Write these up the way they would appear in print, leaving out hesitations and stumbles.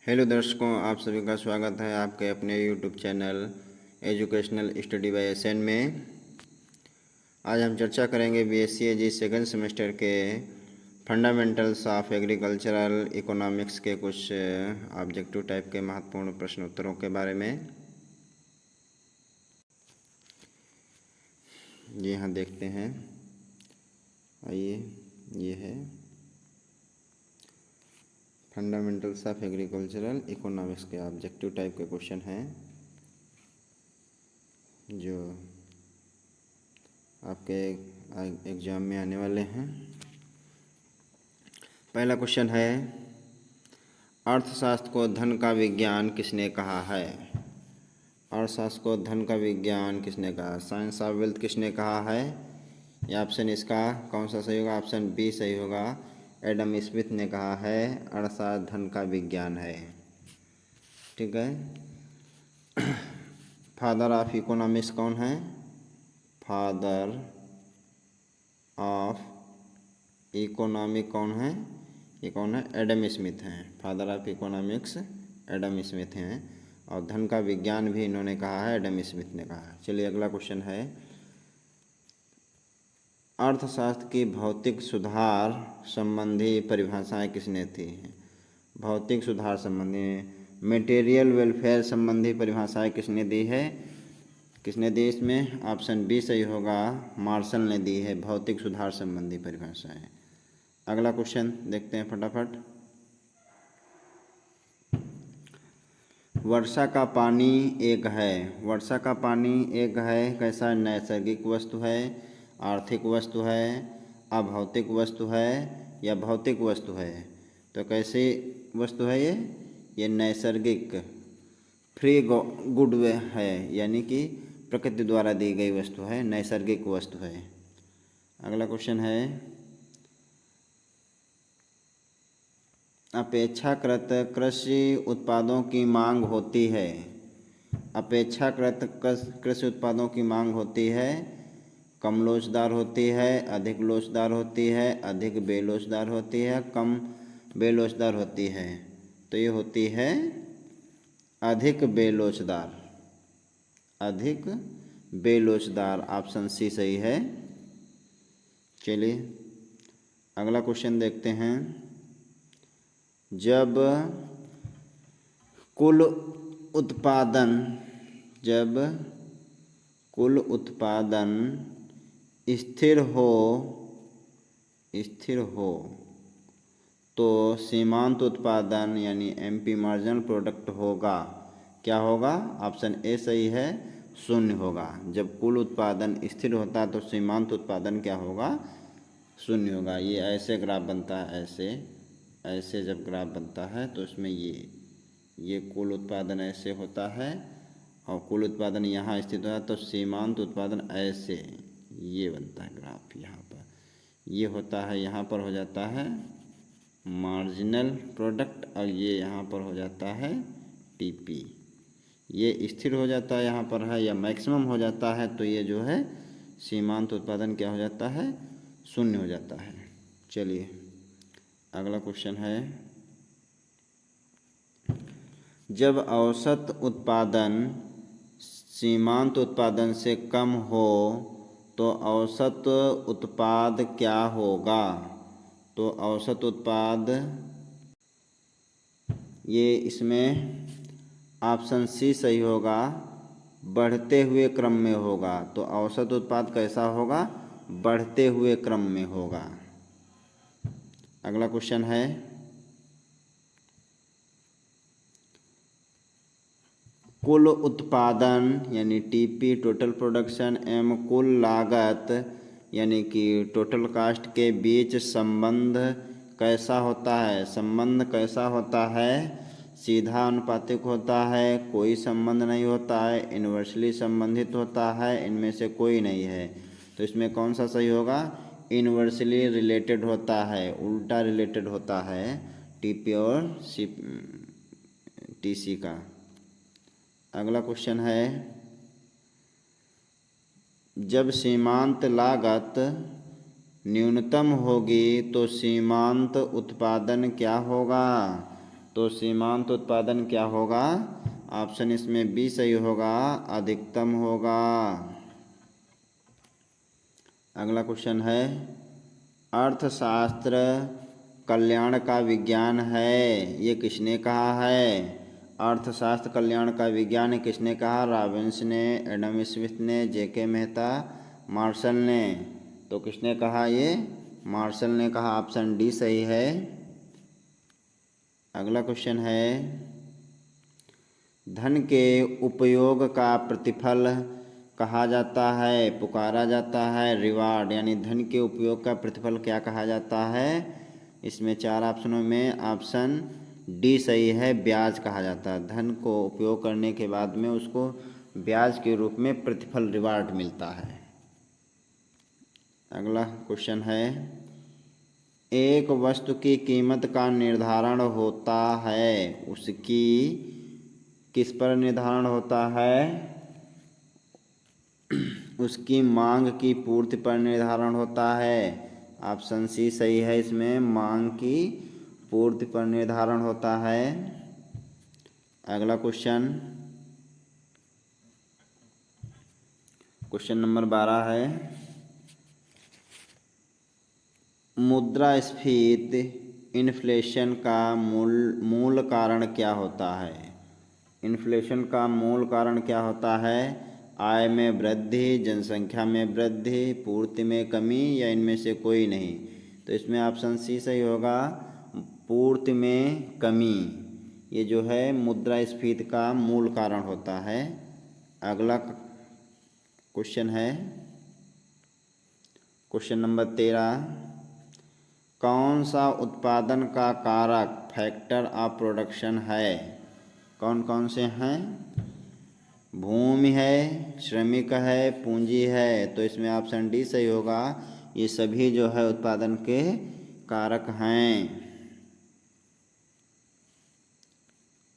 Hello दर्शकों, आप सभी का स्वागत है आपके अपने YouTube channel educational study by SN में। आज हम चर्चा करेंगे बीएससी एजी सेकंड सेमेस्टर के फंडामेंटल्स ऑफ एग्रीकल्चरल इकोनॉमिक्स के कुछ ऑब्जेक्टिव टाइप के महत्वपूर्ण प्रश्न उत्तरों के बारे में। जी हाँ, देखते हैं। आइए, ये है फंडामेंटल्स ऑफ एग्रीकल्चरल इकोनॉमिक्स के ऑब्जेक्टिव टाइप के क्वेश्चन हैं जो आपके एग्जाम में आने वाले हैं। पहला क्वेश्चन है, अर्थशास्त्र को धन का विज्ञान किसने कहा है? अर्थशास्त्र को धन का विज्ञान किसने कहा? साइंस ऑफ वेल्थ किसने कहा है? ये ऑप्शन इसका कौन सा सही होगा? ऑप्शन बी सही होगा। एडम स्मिथ ने कहा है अर्थशास्त्र धन का विज्ञान है। ठीक है। फादर ऑफ इकोनॉमिक्स कौन है? फादर ऑफ इकोनॉमिक कौन है? ये कौन है? एडम स्मिथ हैं। Father of economics Adam Smith हैं। और धन का विज्ञान भी इन्होंने कहा है, एडम स्मिथ ने कहा है। चलिए, अगला क्वेश्चन है, अर्थशास्त्र की भौतिक सुधार संबंधी परिभाषाएं किसने दी हैं? भौतिक सुधार संबंधी, मटेरियल वेलफेयर संबंधी परिभाषाएं किसने दी है? किसने दी इसमें? ऑप्शन बी सही होगा, मार्शल ने दी है भौतिक सुधार संबंधी परिभाषाएं। अगला क्वेश्चन देखते हैं फटाफट। वर्षा का पानी एक है। वर्षा का पानी एक है कैसा? नैसर्गिक वस्तु है, आर्थिक वस्तु है, अभौतिक वस्तु है या भौतिक वस्तु है? तो कैसी वस्तु है ये नैसर्गिक फ्री गुड है, यानी कि प्रकृति द्वारा दी गई वस्तु है, नैसर्गिक वस्तु है। अगला क्वेश्चन है, अपेक्षाकृत कृषि उत्पादों की मांग होती है। अपेक्षाकृत कृषि उत्पादों की मांग होती है, कम लोचदार होती है, अधिक लोचदार होती है, अधिक बेलोचदार होती है, कम बेलोचदार होती है? तो ये होती है अधिक बेलोचदार। अधिक बेलोचदार, ऑप्शन सी सही है। चलिए, अगला क्वेश्चन देखते हैं। जब कुल उत्पादन स्थिर हो तो सीमांत उत्पादन यानी एमपी मार्जिनल प्रोडक्ट होगा। क्या होगा? ऑप्शन ए सही है, शून्य होगा। जब कुल उत्पादन स्थिर होता है तो सीमांत उत्पादन क्या होगा? शून्य होगा। ये ऐसे ग्राफ बनता है, ऐसे जब ग्राफ बनता है तो इसमें ये कुल उत्पादन ऐसे होता है और कुल उत्पादन यहाँ स्थित होता है तो सीमांत उत्पादन ऐसे ये बनता है ग्राफ। यहाँ पर ये होता है, यहाँ पर हो जाता है मार्जिनल प्रोडक्ट और ये यहाँ पर हो जाता है टीपी। ये स्थिर हो जाता है यहाँ पर है या मैक्सिमम हो जाता है तो ये जो है सीमांत उत्पादन क्या हो जाता है? शून्य हो जाता है। चलिए, अगला क्वेश्चन है, जब औसत उत्पादन सीमांत उत्पादन से कम हो तो औसत उत्पाद क्या होगा? तो औसत उत्पाद ये इसमें ऑप्शन सी सही होगा, बढ़ते हुए क्रम में होगा। तो औसत उत्पाद कैसा होगा? बढ़ते हुए क्रम में होगा। अगला क्वेश्चन है, कुल उत्पादन यानी टीपी टोटल प्रोडक्शन एवं कुल लागत यानी कि टोटल कास्ट के बीच संबंध कैसा होता है? संबंध कैसा होता है? सीधा अनुपातिक होता है, कोई संबंध नहीं होता है, इन्वर्सली संबंधित होता है, इनमें से कोई नहीं है। तो इसमें कौन सा सही होगा? इन्वर्सली रिलेटेड होता है, उल्टा रिलेटेड होता है टीपी और टीसी का। अगला क्वेश्चन है, जब सीमांत लागत न्यूनतम होगी तो सीमांत उत्पादन क्या होगा? तो सीमांत उत्पादन क्या होगा? ऑप्शन इसमें बी सही होगा, अधिकतम होगा। अगला क्वेश्चन है, अर्थशास्त्र कल्याण का विज्ञान है, ये किसने कहा है? अर्थशास्त्र कल्याण का विज्ञान किसने कहा? रॉबिन्स ने, एडम स्मिथ ने, जेके मेहता, मार्शल ने। तो किसने कहा? ये मार्शल ने कहा। ऑप्शन डी सही है। अगला क्वेश्चन है, धन के उपयोग का प्रतिफल कहा जाता है, पुकारा जाता है, रिवार्ड, यानी धन के उपयोग का प्रतिफल क्या कहा जाता है? इसमें 4 ऑप्शनों में ऑप्शन डी सही है, ब्याज कहा जाता है। धन को उपयोग करने के बाद में उसको ब्याज के रूप में प्रतिफल, रिवार्ड मिलता है। अगला क्वेश्चन है, एक वस्तु की कीमत का निर्धारण होता है, उसकी किस पर निर्धारण होता है? उसकी मांग की पूर्ति पर निर्धारण होता है। ऑप्शन सी सही है, इसमें मांग की पूर्ति पर निर्धारण होता है। अगला क्वेश्चन, क्वेश्चन नंबर 12 है, मुद्रास्फीति इन्फ्लेशन का मूल कारण क्या होता है? इन्फ्लेशन का मूल कारण क्या होता है? आय में वृद्धि, जनसंख्या में वृद्धि, पूर्ति में कमी, या इनमें से कोई नहीं? तो इसमें ऑप्शन सी सही होगा, पूर्ति में कमी। ये जो है मुद्रास्फीति का मूल कारण होता है। अगला क्वेश्चन है, क्वेश्चन नंबर 13, कौन सा उत्पादन का कारक फैक्टर ऑफ प्रोडक्शन है? कौन कौन से हैं? भूमि है, श्रमिक है, पूंजी है। तो इसमें ऑप्शन डी सही होगा, ये सभी जो है उत्पादन के कारक हैं।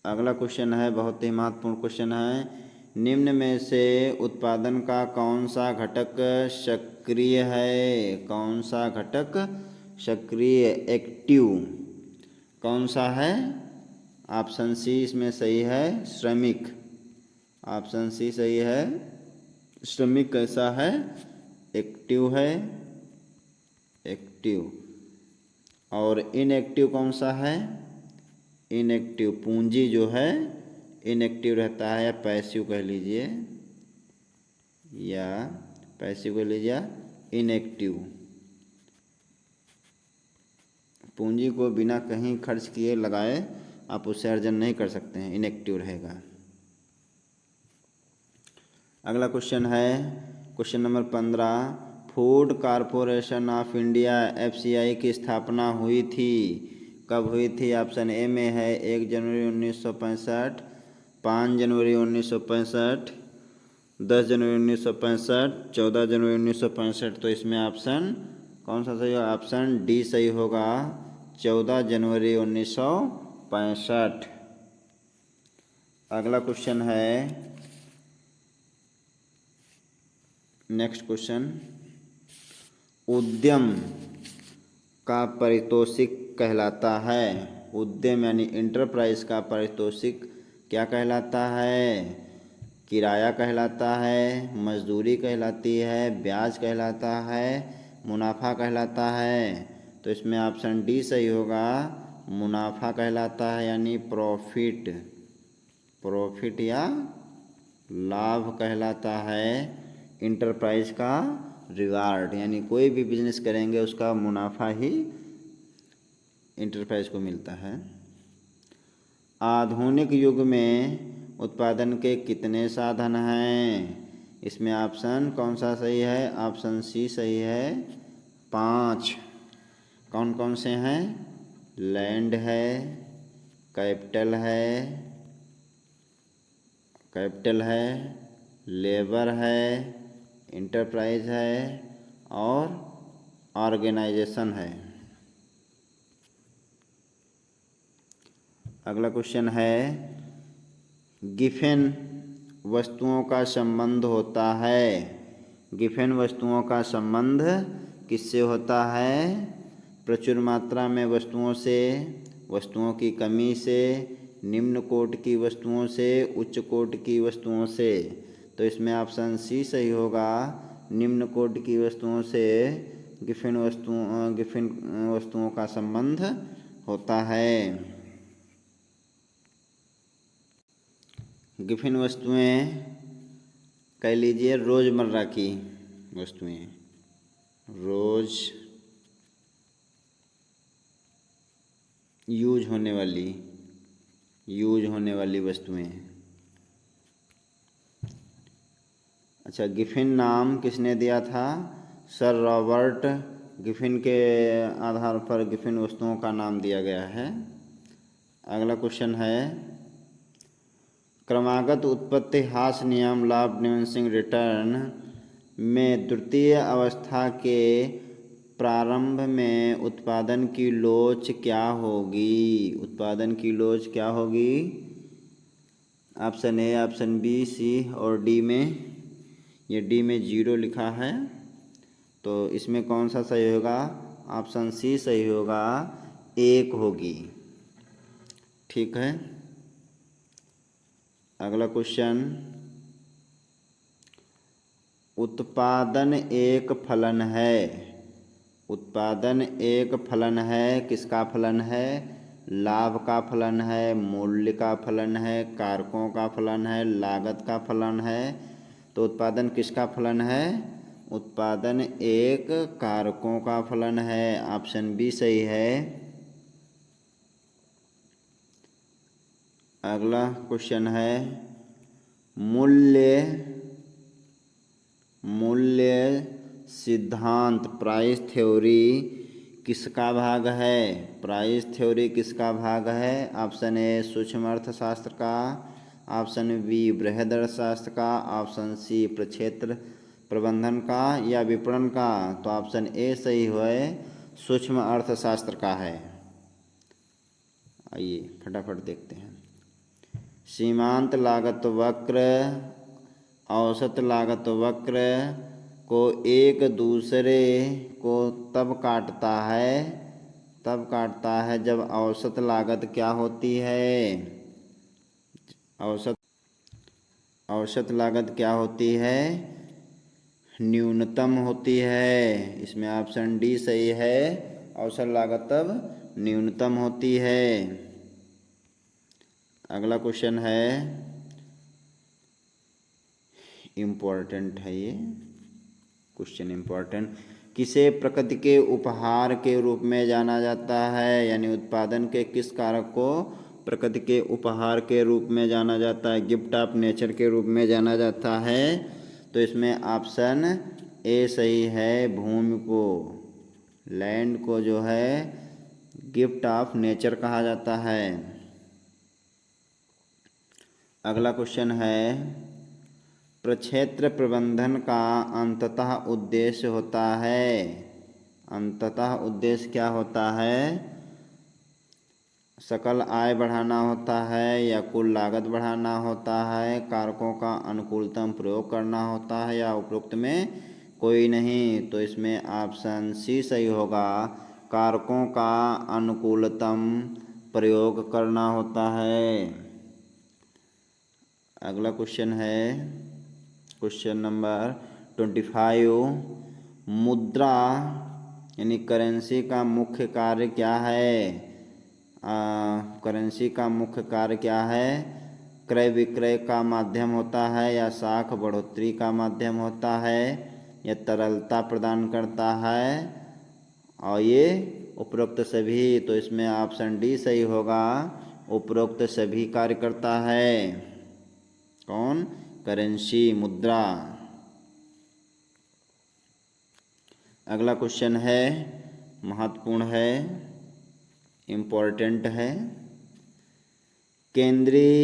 अगला क्वेश्चन है, बहुत ही महत्वपूर्ण क्वेश्चन है, निम्न में से उत्पादन का कौन सा घटक सक्रिय है? कौन सा घटक सक्रिय, एक्टिव कौन सा है? ऑप्शन सी इसमें सही है, श्रमिक। ऑप्शन सी सही है, श्रमिक कैसा है? एक्टिव है, एक्टिव। और इनएक्टिव कौन सा है? इनएक्टिव, पूंजी जो है इनएक्टिव रहता है, या पैसिव कह लीजिए, या पैसिव कह लीजिए, इनएक्टिव। पूंजी को बिना कहीं खर्च किए लगाए आप उससे अर्जन नहीं कर सकते हैं, इनएक्टिव रहेगा। अगला क्वेश्चन है, question number 15, food corporation of India FCI की स्थापना हुई थी, कब हुई थी? ऑप्शन ए में है 1 जनवरी 1965, 5 जनवरी 1965, 10 जनवरी 1965, 14 जनवरी 1965। तो इसमें ऑप्शन कौन सा सही होगा? ऑप्शन डी सही होगा, 14 जनवरी 1965। अगला क्वेश्चन है, नेक्स्ट क्वेश्चन, उद्यम का पारितोषिक कहलाता है, उद्यम यानी इंटरप्राइज का पारितोषिक क्या कहलाता है? किराया कहलाता है, मजदूरी कहलाती है, ब्याज कहलाता है, मुनाफा कहलाता है। तो इसमें ऑप्शन डी सही होगा, मुनाफा कहलाता है, यानी प्रॉफिट, प्रॉफिट या लाभ कहलाता है। इंटरप्राइज का रिवार्ड, यानी कोई भी बिजनेस करेंगे उसका मुनाफा ही इंटरप्राइज को मिलता है। आधुनिक युग में उत्पादन के कितने साधन हैं? इसमें ऑप्शन कौन सा सही है? ऑप्शन सी सही है, 5। कौन कौन से हैं? लैंड है, कैपिटल है, लेबर है, इंटरप्राइज है, और ऑर्गेनाइजेशन है। अगला क्वेश्चन है, गिफेन वस्तुओं का संबंध होता है, गिफेन वस्तुओं का संबंध किससे होता है? प्रचुर मात्रा में वस्तुओं से, वस्तुओं की कमी से, निम्न कोटि की वस्तुओं से, उच्च कोटि की वस्तुओं से। तो इसमें ऑप्शन सी सही होगा। निम्न कोटि की वस्तुओं से गिफिन वस्तुओं का संबंध होता है। गिफिन वस्तुएं कह लीजिए रोज़मर्रा की वस्तुएं, रोज यूज होने वाली वस्तुएं। अच्छा, गिफिन नाम किसने दिया था? सर रॉबर्ट गिफिन के आधार पर गिफिन वस्तुओं का नाम दिया गया है। अगला क्वेश्चन है, क्रमागत उत्पत्ति हास नियम लॉ ऑफ डिमिनिशिंग रिटर्न में द्वितीय अवस्था के प्रारंभ में उत्पादन की लोच क्या होगी? उत्पादन की लोच क्या होगी? ऑप्शन ए, ऑप्शन बी, सी और डी में। ये डी में 0 लिखा है, तो इसमें कौन सा सही होगा? ऑप्शन सी सही होगा, 1 होगी। ठीक है। अगला क्वेश्चन, उत्पादन एक फलन है। उत्पादन एक फलन है, किसका फलन है? लाभ का फलन है, मूल्य का फलन है, कारकों का फलन है, लागत का फलन है। तो उत्पादन किसका फलन है? उत्पादन एक कारकों का फलन है। ऑप्शन बी सही है। अगला क्वेश्चन है, मूल्य सिद्धांत प्राइस थ्योरी किसका भाग है? प्राइस थ्योरी किसका भाग है? ऑप्शन ए सूक्ष्म अर्थशास्त्र का, ऑप्शन बी बृहद अर्थशास्त्र का, ऑप्शन सी प्रक्षेत्र प्रबंधन का या विपणन का। तो ऑप्शन ए सही है, सूक्ष्म अर्थशास्त्र का है। आइए फटाफट देखते हैं। सीमांत लागत वक्र औसत लागत वक्र को एक दूसरे को तब काटता है जब औसत लागत क्या होती है? औसत लागत क्या होती है? न्यूनतम होती है। इसमें ऑप्शन डी सही है, औसत लागत तब न्यूनतम होती है। अगला क्वेश्चन है, इम्पोर्टेंट है ये क्वेश्चन, इम्पोर्टेंट। किसे प्रकृति के उपहार के रूप में जाना जाता है? यानी उत्पादन के किस कारक को प्रकृति के उपहार के रूप में जाना जाता है? गिफ्ट ऑफ नेचर के रूप में जाना जाता है। तो इसमें ऑप्शन ए सही है, भूमि को, लैंड को जो है गिफ्ट ऑफ नेचर कहा जाता है। अगला क्वेश्चन है, प्रक्षेत्र प्रबंधन का अंततः उद्देश्य होता है। अंततः उद्देश्य क्या होता है? सकल आय बढ़ाना होता है या कुल लागत बढ़ाना होता है, कारकों का अनुकूलतम प्रयोग करना होता है या उपरोक्त में कोई नहीं। तो इसमें ऑप्शन सी सही होगा, कारकों का अनुकूलतम प्रयोग करना होता है। अगला क्वेश्चन है, क्वेश्चन नंबर 25, मुद्रा यानी करेंसी का मुख्य कार्य क्या है? करेंसी का मुख्य कार्य क्या है? क्रय विक्रय का माध्यम होता है या साख बढ़ोतरी का माध्यम होता है या तरलता प्रदान करता है और ये उपरोक्त सभी। तो इसमें ऑप्शन डी सही होगा, उपरोक्त सभी कार्य करता है। कौन? करेंसी, मुद्रा। अगला क्वेश्चन है, महत्वपूर्ण है, इम्पोर्टेंट है। केंद्रीय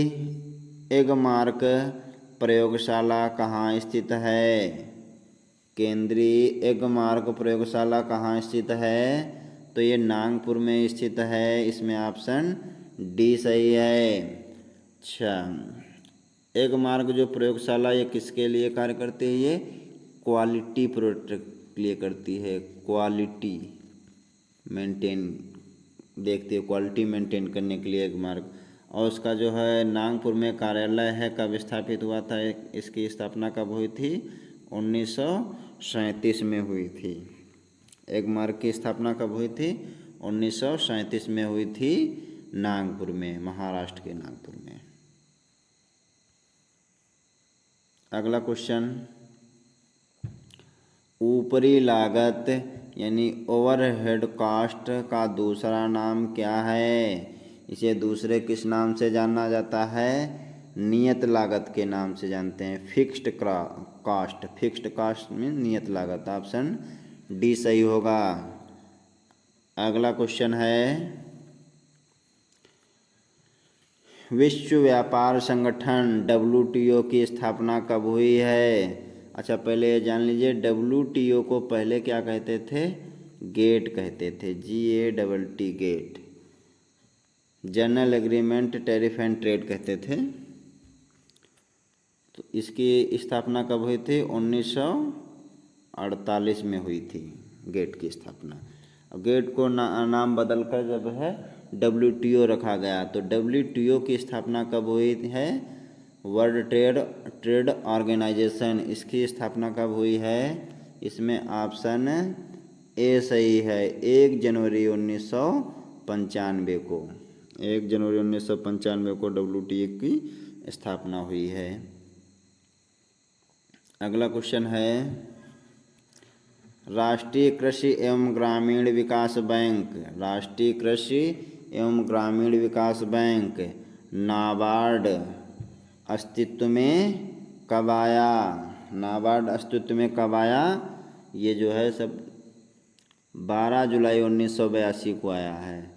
एगमार्क प्रयोगशाला कहाँ स्थित है? केंद्रीय एगमार्क प्रयोगशाला कहाँ स्थित है? तो ये नागपुर में स्थित है। इसमें ऑप्शन डी सही है। अच्छा, एगमार्क जो प्रयोगशाला ये किसके लिए कार्य करती है? ये क्वालिटी प्रोडक्ट के लिए करती है, क्वालिटी मेंटेन देखती है क्वालिटी मेंटेन करने के लिए 1 मार्क। और उसका जो है नागपुर में कार्यालय है कब स्थापित हुआ था, इसकी स्थापना कब हुई थी, 1937 में हुई थी। 1 मार्क की स्थापना कब हुई थी, 1937 में हुई थी, नागपुर में, महाराष्ट्र के नागपुर में। अगला क्वेश्चन, ऊपरी लागत यानी ओवरहेड कॉस्ट का दूसरा नाम क्या है। इसे दूसरे किस नाम से जाना जाता है, नियत लागत के नाम से जानते हैं, फिक्स्ड कॉस्ट। फिक्स्ड कॉस्ट में नियत लागत, ऑप्शन डी सही होगा। अगला क्वेश्चन है, विश्व व्यापार संगठन WTO की स्थापना कब हुई है। अच्छा पहले ये जान लीजिए, WTO को पहले क्या कहते थे, गेट कहते थे, GATT GATT, general agreement tariff and trade कहते थे। तो इसकी स्थापना कब हुई थी, 1948 में हुई थी गेट की स्थापना। अब गेट को नाम बदल कर जब है WTO रखा गया। तो WTO की स्थापना कब हुई है, वर्ल्ड ट्रेड ऑर्गेनाइजेशन, इसकी स्थापना कब हुई है, इसमें ऑप्शन ए सही है, 1 जनवरी 1995 को, 1 जनवरी 1995 को WTO की स्थापना हुई है। अगला क्वेश्चन है, राष्ट्रीय कृषि एवं ग्रामीण विकास बैंक, राष्ट्रीय कृषि एवं ग्रामीण विकास बैंक नाबार्ड अस्तित्व में कब आया, नाबार्ड अस्तित्व में कब आया, ये जो है सब 12 जुलाई 1982 को आया है,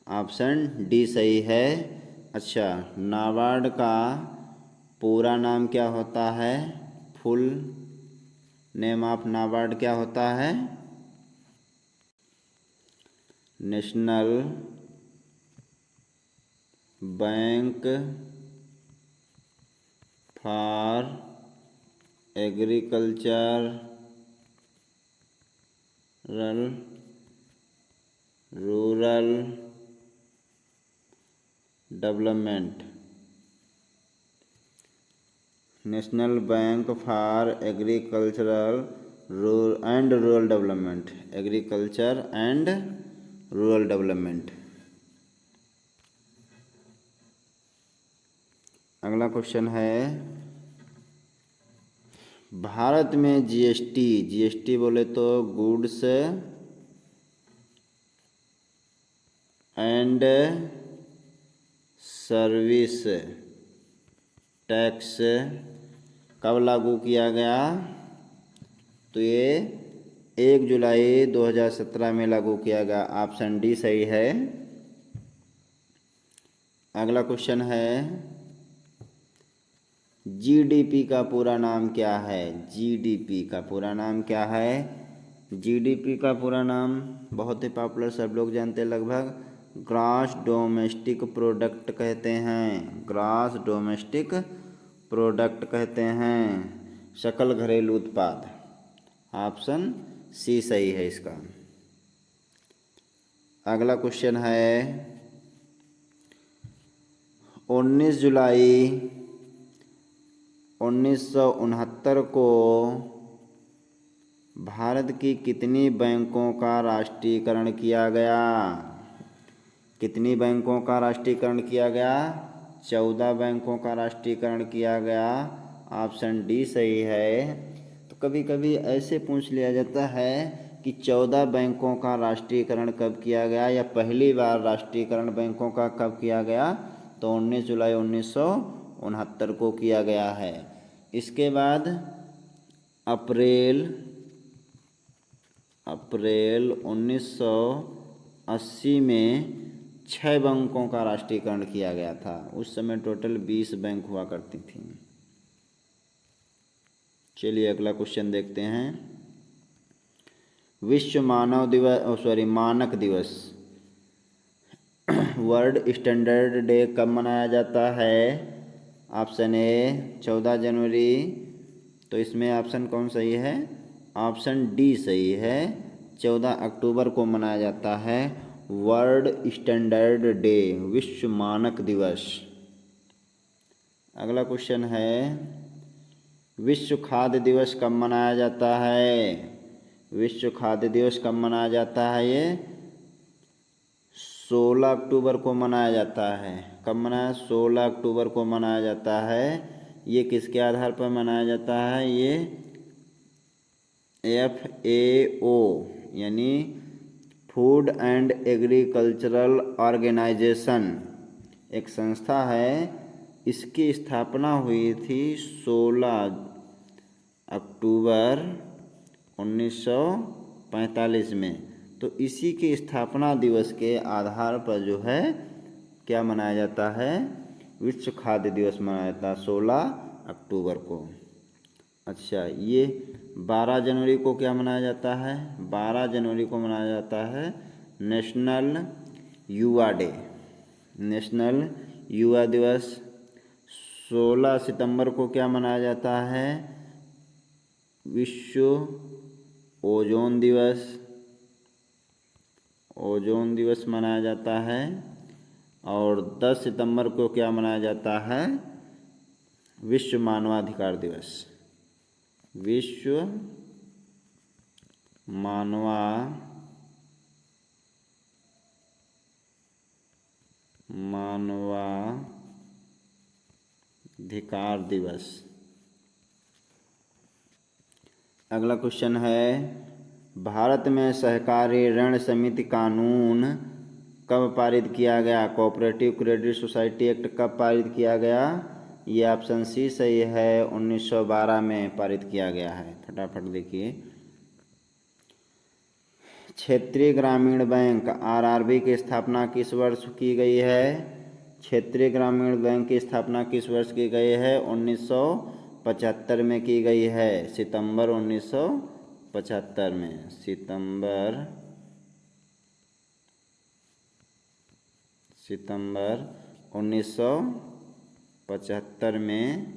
ऑप्शन डी सही है। अच्छा नाबार्ड का पूरा नाम क्या होता है, फुल नेम ऑफ नाबार्ड क्या होता है, national bank for agricultural rural development, national bank for agricultural and rural development, agriculture and rural development. अगला क्वेश्चन है, भारत में GST बोले तो गुड्स एंड सर्विस टैक्स कब लागू किया गया, तो ये 1 जुलाई 2017 में लागू किया गया, ऑप्शन डी सही है। अगला क्वेश्चन है, GDP का पूरा नाम क्या है, GDP का पूरा नाम क्या है, GDP का पूरा नाम बहुत ही पॉपुलर, सब लोग जानते हैं लगभग, ग्रॉस डोमेस्टिक प्रोडक्ट कहते हैं, ग्रॉस डोमेस्टिक प्रोडक्ट कहते हैं, सकल घरेलू उत्पाद, ऑप्शन सी सही है इसका। अगला क्वेश्चन है, 19 जुलाई 1969 को भारत की कितनी बैंकों का राष्ट्रीयकरण किया गया, कितनी बैंकों का राष्ट्रीयकरण किया गया, 14 बैंकों का राष्ट्रीयकरण किया गया, ऑप्शन डी सही है। तो कभी कभी ऐसे पूछ लिया जाता है कि 14 बैंकों का राष्ट्रीयकरण कब किया गया, या पहली बार राष्ट्रीयकरण बैंकों का कब किया गया, तो 19 जुलाई 1969 को किया गया है। इसके बाद अप्रैल 1980 में 6 बैंकों का राष्ट्रीयकरण किया गया था, उस समय टोटल 20 बैंक हुआ करती थी। चलिए अगला क्वेश्चन देखते हैं, विश्व मानक दिवस वर्ल्ड स्टैंडर्ड डे कब मनाया जाता है, ऑप्शन ए 14 जनवरी, तो इसमें ऑप्शन कौन सही है, ऑप्शन डी सही है, 14 अक्टूबर को मनाया जाता है वर्ल्ड स्टैंडर्ड डे, विश्व मानक दिवस। अगला क्वेश्चन है विश्व खाद्य दिवस कब मनाया जाता है? विश्व खाद्य दिवस कब मनाया जाता है? ये 16 अक्टूबर को मनाया जाता है। कब मनाया? 16 अक्टूबर को मनाया जाता है। ये किसके आधार पर मनाया जाता है? ये FAO यानी फूड एंड एग्रीकल्चरल ऑर्गेनाइजेशन एक संस्था है, इसकी स्थापना हुई थी 16 अक्टूबर 1945 में। तो इसी के स्थापना दिवस के आधार पर जो है क्या मनाया जाता है? विश्व खाद्य दिवस मनाया जाता है 16 अक्टूबर को। अच्छा, ये 12 जनवरी को क्या मनाया जाता है? 12 जनवरी को मनाया जाता है नेशनल युवा डे, नेशनल युवा दिवस। 16 सितंबर को क्या मनाया जाता है? विश्व ओजोन दिवस, ओजोन दिवस मनाया जाता है। और 10 सितंबर को क्या मनाया जाता है? विश्व मानवाधिकार दिवस, विश्व मानवाधिकार दिवस। अगला क्वेश्चन है भारत में सहकारी ऋण समिति कानून कब पारित किया गया? कोऑपरेटिव क्रेडिट सोसाइटी एक्ट कब पारित किया गया? ये ऑप्शन सी सही है, 1912 में पारित किया गया है। फटाफट देखिए। क्षेत्रीय ग्रामीण बैंक RRB की स्थापना किस वर्ष की गई है? क्षेत्रीय ग्रामीण बैंक की स्थापना किस वर्ष की गई है? 1975 में की गई है, सितंबर 1975 में। सितंबर 1975 में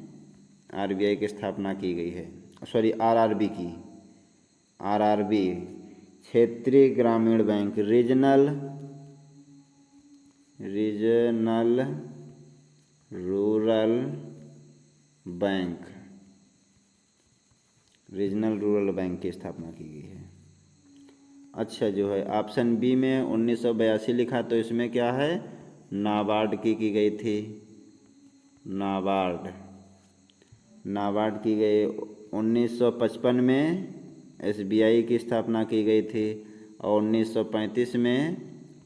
RBI की स्थापना की गई है। सॉरी, RRB क्षेत्रीय ग्रामीण bank, regional rural bank, regional rural bank की स्थापना की गई है। अच्छा, जो है ऑप्शन बी में 1982 लिखा, तो इसमें क्या है? नाबार्ड की गई थी। नाबार्ड की गई। 1955 में SBI की स्थापना की गई थी और 1935 में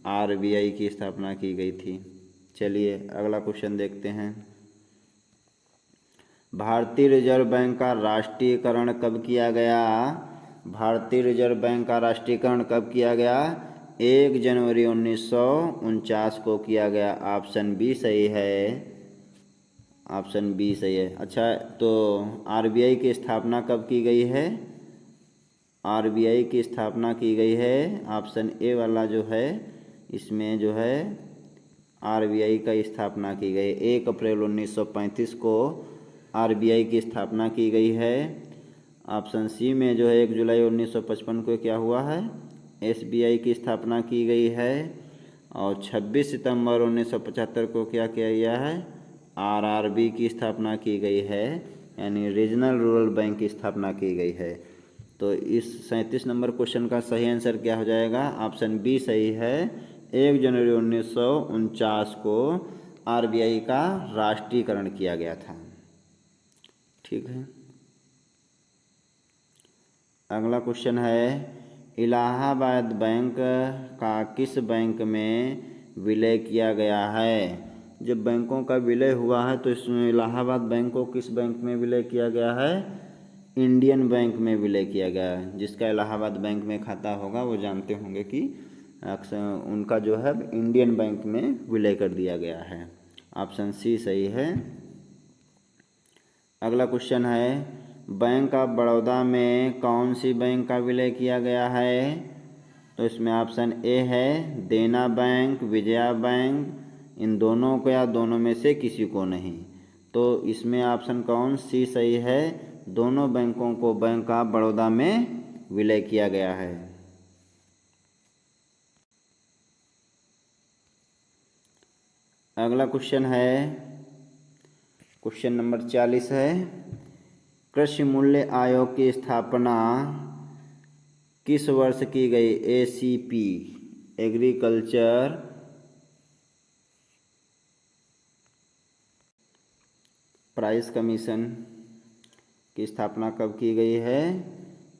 RBI की स्थापना की गई थी। चलिए अगला क्वेश्चन देखते हैं। भारतीय रिजर्व बैंक का राष्ट्रीयकरण कब किया गया? भारतीय रिजर्व बैंक का राष्ट्रीयकरण कब किया गया? 1 जनवरी 1949 को किया गया। ऑप्शन बी सही है, ऑप्शन बी सही है। अच्छा, तो RBI की स्थापना कब की गई है? RBI की स्थापना की गई है, ऑप्शन ए वाला जो है इसमें जो है RBI का स्थापना की गई 1 अप्रैल 1935 को RBI की स्थापना की गई है। ऑप्शन सी में जो है 1 जुलाई 1955 को क्या हुआ है? SBI की स्थापना की गई है। और 26 सितंबर 1975 को क्या किया गया है? RRB की स्थापना की गई है, यानी रीजनल रूरल बैंक की स्थापना की गई है। तो इस 37 नंबर क्वेश्चन का सही आंसर क्या हो जाएगा? ऑप्शन बी सही है, 1 जनवरी 1949 को RBI का राष्ट्रीयकरण किया गया था। ठीक है। अगला क्वेश्चन है इलाहाबाद बैंक का किस बैंक में विलय किया गया है? जब बैंकों का विलय हुआ है तो इसमें इलाहाबाद बैंक को किस बैंक में विलय किया गया है? इंडियन बैंक में विलय किया गया है। जिसका इलाहाबाद बैंक में खाता होगा वो जानते होंगे कि अक्सर उनका जो है इंडियन बैंक में विलय कर दिया गया है। ऑप्शन सी सही है। अगला क्वेश्चन है बैंक ऑफ बड़ौदा में कौन सी बैंक का विलय किया गया है? तो इसमें ऑप्शन ए है देना बैंक, विजया बैंक, इन दोनों को या दोनों में से किसी को नहीं। तो इसमें ऑप्शन कौन सी सही है? दोनों बैंकों को बैंक ऑफ बड़ौदा में विलय किया गया है। अगला क्वेश्चन है, क्वेश्चन नंबर 40 है, कृषि मूल्य आयोग की स्थापना किस वर्ष की गई? एसीपी, एग्रीकल्चर प्राइस कमीशन की स्थापना कब की गई है?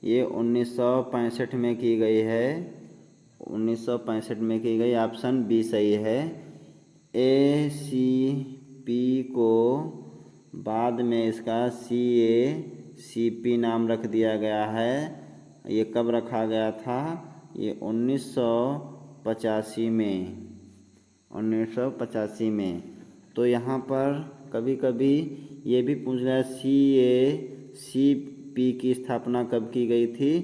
ये 1965 में की गई है, 1965 में की गई। ऑप्शन बी सही है। एसीपी को बाद में इसका सीएसीपी नाम रख दिया गया है। ये कब रखा गया था? ये 1985 में, 1985 में। तो यहाँ पर कभी कभी ये भी पूछ रहा है सीएसीपी की स्थापना कब की गई थी,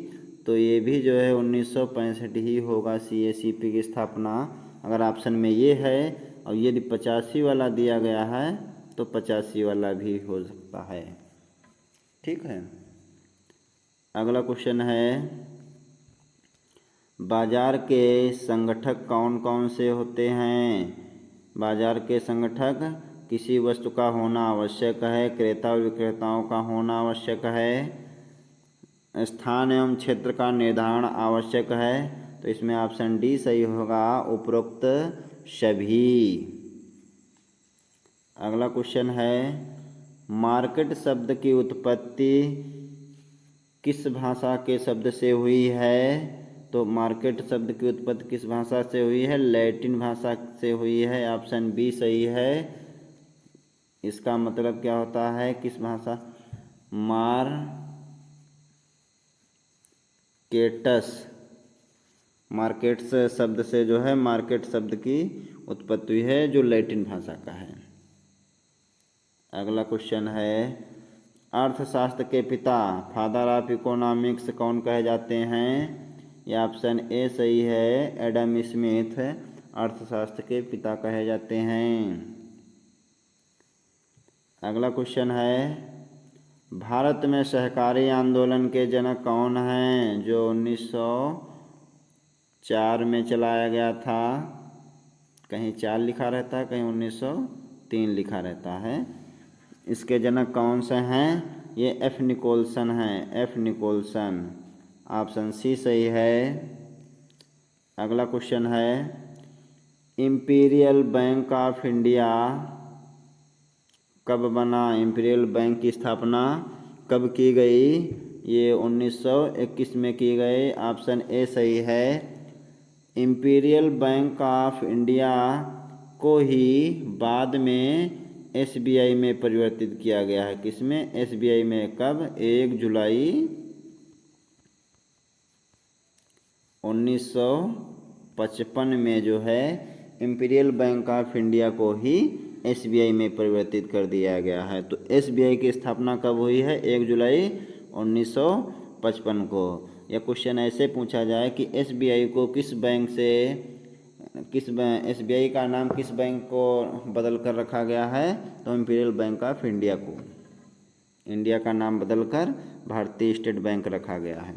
तो ये भी जो है 1965 ही होगा सीएसीपी की स्थापना, अगर ऑप्शन में ये है। और यदि 85 वाला दिया गया है तो 85 वाला भी हो सकता है। ठीक है। अगला क्वेश्चन है, बाजार के संगठक कौन कौन से होते हैं? बाजार के संगठक किसी वस्तु का होना आवश्यक है, क्रेता और विक्रेताओं का होना आवश्यक है, स्थान एवं क्षेत्र का निर्धारण आवश्यक है। तो इसमें ऑप्शन डी सही होगा, उपरोक्त सभी। अगला क्वेश्चन है, मार्केट शब्द की उत्पत्ति किस भाषा के शब्द से हुई है? तो मार्केट शब्द की उत्पत्ति किस भाषा से हुई है? लैटिन भाषा से हुई है। ऑप्शन बी सही है। इसका मतलब क्या होता है? किस भाषा? मार्केट्स शब्द से जो है मार्केट शब्द की उत्पत्ति हुई है, जो लैटिन भाषा का है। अगला क्वेश्चन है, अर्थशास्त्र के पिता, फादर ऑफ इकोनॉमिक्स कौन कहे जाते हैं? ये ऑप्शन ए सही है, एडम स्मिथ अर्थशास्त्र के पिता कहे जाते हैं। अगला क्वेश्चन है, भारत में सहकारी आंदोलन के जनक कौन हैं? जो 1904 में चलाया गया था। कहीं 4 लिखा रहता है, कहीं 1903 लिखा रहता है। इसके जनक कौन से हैं? ये एफ निकोलसन हैं, एफ निकोलसन। ऑप्शन सी सही है। अगला क्वेश्चन है, इंपीरियल बैंक ऑफ इंडिया कब बना? इंपीरियल बैंक की स्थापना कब की गई? ये 1921 में की गई। ऑप्शन ए सही है। इंपीरियल बैंक ऑफ इंडिया को ही बाद में एसबीआई में परिवर्तित किया गया है। किसमें? एसबीआई में। कब? 1 जुलाई 1955 में जो है इंपीरियल बैंक ऑफ इंडिया को ही एसबीआई में परिवर्तित कर दिया गया है। तो एसबीआई की स्थापना कब हुई है? 1 जुलाई 1955 को। यह क्वेश्चन ऐसे पूछा जाए कि एसबीआई को किस बैंक से, एसबीआई का नाम किस बैंक को बदल कर रखा गया है? तो इंपीरियल बैंक ऑफ इंडिया को, इंडिया का नाम बदलकर भारतीय स्टेट बैंक रखा गया है।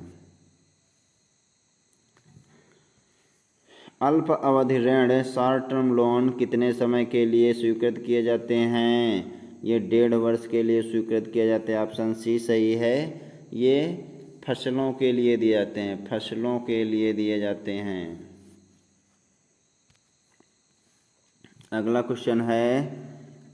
अल्प अवधि ऋण, शॉर्ट टर्म लोन कितने समय के लिए स्वीकृत किए जाते हैं? ये 1.5 वर्ष के लिए स्वीकृत किए जाते हैं। ऑप्शन सी सही है। ये फसलों के लिए दिए जाते हैं, फसलों के लिए दिए जाते हैं। अगला क्वेश्चन है,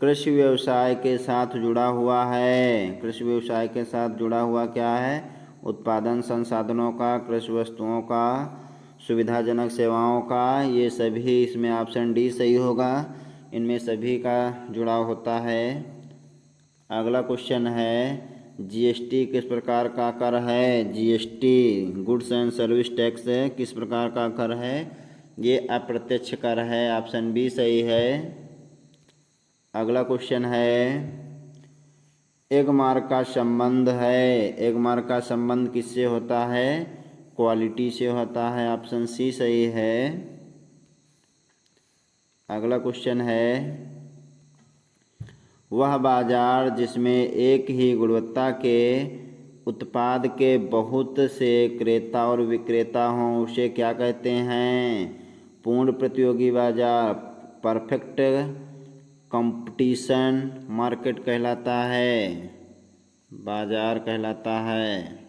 कृषि व्यवसाय के साथ जुड़ा हुआ है। कृषि व्यवसाय के साथ जुड़ा हुआ क्या है? उत्पादन संसाधनों का, कृषि वस्तुओं का, सुविधाजनक सेवाओं का। ये सभी इसमें ऑप्शन डी सही होगा। इनमें सभी का जुड़ाव होता है। अगला क्वेश्चन है, जीएसटी किस प्रकार का कर है? GST goods and service tax किस प्रकार का कर है? ये अप्रत्यक्ष कर है। ऑप्शन बी सही है। अगला क्वेश्चन है, एगमार्क का संबंध है। एगमार्क का संबंध किससे होता है? क्वालिटी से होता है। ऑप्शन सी सही है। अगला क्वेश्चन है, वह बाजार जिसमें एक ही गुणवत्ता के उत्पाद के बहुत से क्रेता और विक्रेता हों उसे क्या कहते हैं? पूर्ण प्रतियोगी बाजार, परफेक्ट कंपटीशन मार्केट कहलाता है, बाजार कहलाता है।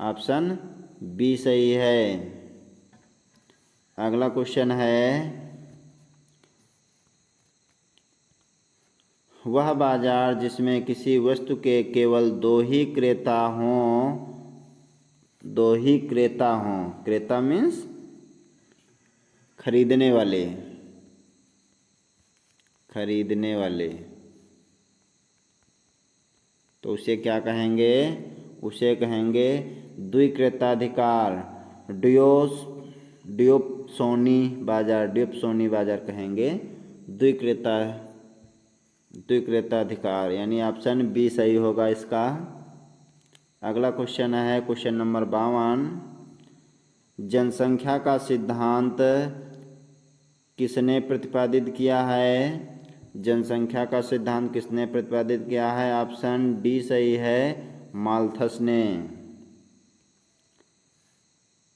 ऑप्शन बी सही है। अगला क्वेश्चन है, वह बाजार जिसमें किसी वस्तु के केवल दो ही क्रेता हों, क्रेता मीन्स खरीदने वाले, तो उसे क्या कहेंगे? उसे कहेंगे द्विक्रेताधिकार, ड्यूपसोनी बाजार कहेंगे, द्विक्रेताधिकार, यानी ऑप्शन बी सही होगा इसका। अगला क्वेश्चन है क्वेश्चन नंबर 52, जनसंख्या का सिद्धांत किसने प्रतिपादित किया है? जनसंख्या का सिद्धांत किसने प्रतिपादित किया है? ऑप्शन डी सही है, माल्थस ने।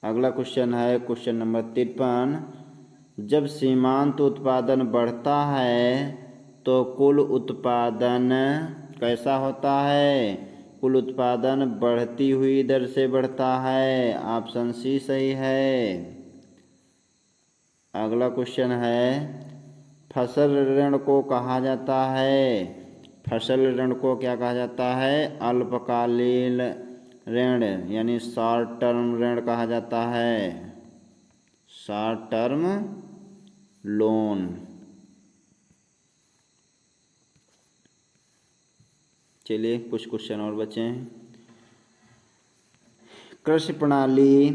अगला क्वेश्चन है क्वेश्चन नंबर 53, जब सीमांत उत्पादन बढ़ता है तो कुल उत्पादन कैसा होता है? कुल उत्पादन बढ़ती हुई दर से बढ़ता है, ऑप्शन सी सही है। अगला क्वेश्चन है, फसल ऋण को कहा जाता है? फसल ऋण को क्या कहा जाता है? अल्पकालीन ऋण यानी शॉर्ट टर्म ऋण कहा जाता है, शॉर्ट टर्म लोन। चलिए कुछ क्वेश्चन और बचे हैं। कृषि प्रणाली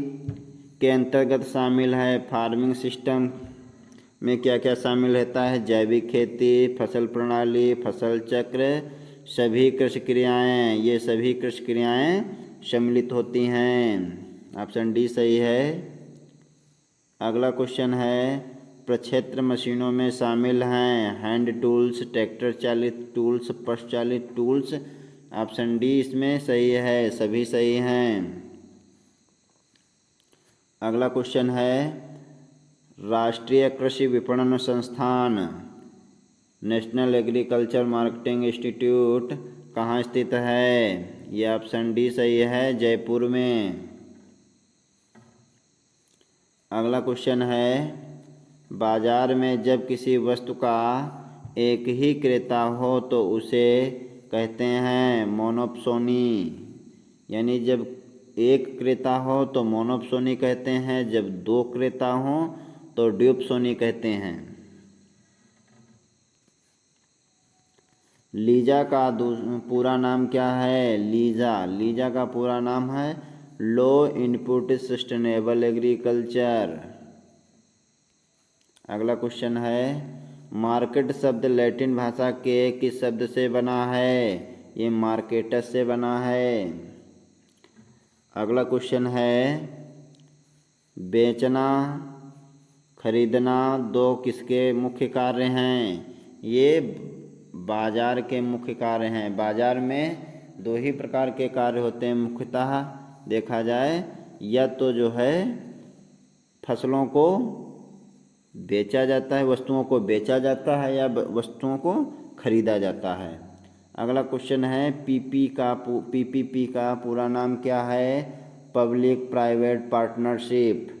के अंतर्गत शामिल है, फार्मिंग सिस्टम में क्या क्या शामिल रहता है? जैविक खेती, फसल प्रणाली, फसल चक्र, सभी कृषि क्रियाएं, ये सभी कृषि क्रियाएं सम्मिलित होती हैं, ऑप्शन डी सही है। अगला क्वेश्चन है, प्रक्षेत्र मशीनों में शामिल हैं हैंड टूल्स, ट्रैक्टर चालित टूल्स, पशु चालित टूल्स, ऑप्शन डी इसमें सही है, सभी सही हैं। अगला क्वेश्चन है, राष्ट्रीय कृषि विपणन संस्थान नेशनल एग्रीकल्चर मार्केटिंग इंस्टीट्यूट कहाँ स्थित है? यह ऑप्शन डी सही है, जयपुर में। अगला क्वेश्चन है, बाजार में जब किसी वस्तु का एक ही क्रेता हो तो उसे कहते हैं मोनोपोली, यानी जब एक क्रेता हो तो मोनोपोली कहते हैं, जब दो क्रेता हो तो ड्यूपसोनी कहते हैं। लीजा का पूरा नाम क्या है? लीजा का पूरा नाम है लो इनपुट सस्टेनेबल एग्रीकल्चर। अगला क्वेश्चन है, मार्केट शब्द लैटिन भाषा के किस शब्द से बना है? ये मार्केटस से बना है। अगला क्वेश्चन है, बेचना खरीदना दो किसके मुख्य कार्य हैं? ये बाजार के मुख्य कार्य हैं। बाजार में दो ही प्रकार के कार्य होते हैं मुख्यतः देखा जाए, या तो जो है फसलों को बेचा जाता है, वस्तुओं को बेचा जाता है, या वस्तुओं को खरीदा जाता है। अगला क्वेश्चन है, पीपीपी का पूरा नाम क्या है? Public private partnership.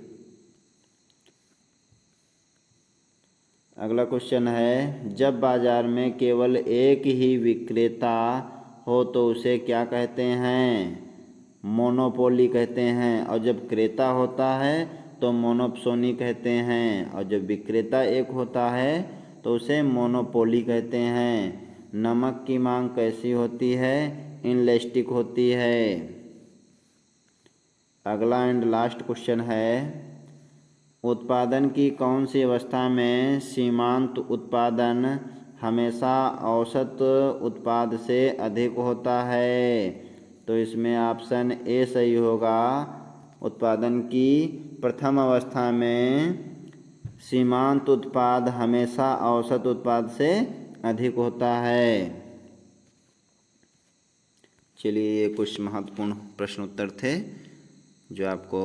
अगला क्वेश्चन है, जब बाजार में केवल एक ही विक्रेता हो तो उसे क्या कहते हैं? मोनोपोली कहते हैं। और जब क्रेता होता है तो मोनोपोली कहते हैं, और जब विक्रेता एक होता है तो उसे मोनोपोली कहते हैं। नमक की मांग कैसी होती है? इनलेस्टिक होती है। अगला एंड लास्ट क्वेश्चन है, उत्पादन की कौन सी अवस्था में सीमांत उत्पादन हमेशा औसत उत्पाद से अधिक होता है? तो इसमें ऑप्शन ए सही होगा, उत्पादन की प्रथम अवस्था में सीमांत उत्पाद हमेशा औसत उत्पाद से अधिक होता है। चलिए ये कुछ महत्वपूर्ण प्रश्न उत्तर थे जो आपको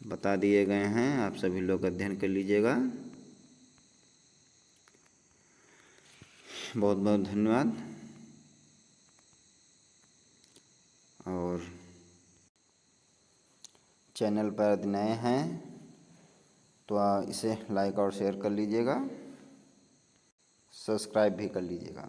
बता दिए गए हैं, आप सभी लोग अध्ययन कर लीजिएगा। बहुत बहुत धन्यवाद। और चैनल पर यदि नए हैं तो इसे लाइक और शेयर कर लीजिएगा, सब्सक्राइब भी कर लीजिएगा।